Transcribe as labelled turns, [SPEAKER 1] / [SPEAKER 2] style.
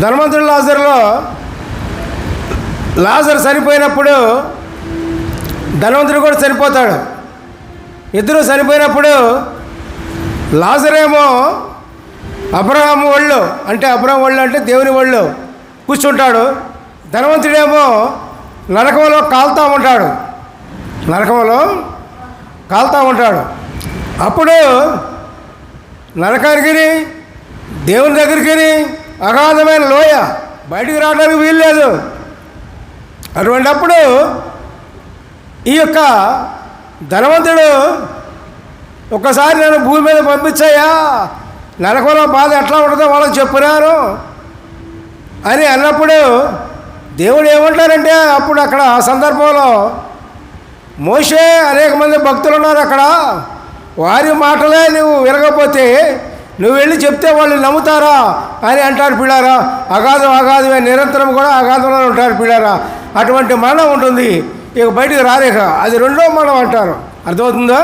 [SPEAKER 1] ధనవంతుడు లాజరు చనిపోయినప్పుడు ధనవంతుడు కూడా చనిపోతాడు. ఇద్దరు చనిపోయినప్పుడు లాజరేమో అబ్రహాము ఒళ్ళు అంటే దేవుని ఒళ్ళు కూర్చుంటాడు. ధనవంతుడేమో నరకంలో కాలుతూ ఉంటాడు. అప్పుడు నరకానికి దేవుని దగ్గరికి అగాధమైన లోయ, బయటికి రావడానికి వీల్లేదు. అటువంటిప్పుడు ఈ యొక్క ధనవంతుడు ఒక్కసారి నేను భూమి మీద పంపించాయా, నరకంలో బాధ ఎట్లా ఉంటుందో వాళ్ళకి చెప్పినాను అని అన్నప్పుడు దేవుడు ఏమంటారంటే, అప్పుడు అక్కడ ఆ సందర్భంలో మోషే అనేక మంది భక్తులు ఉన్నారు అక్కడ, వారి మాటలే నువ్వు వినకపోతే నువ్వు వెళ్ళి చెప్తే వాళ్ళు నమ్ముతారా అని అంటారు పిల్లారా. అగాధమే నిరంతరం కూడా అగాధంలో ఉంటారు పిల్లారా. అటువంటి మరణం ఉంటుంది, ఇక బయటికి రాలేక, అది రెండో మరణం అంటారు. అర్థమవుతుందా?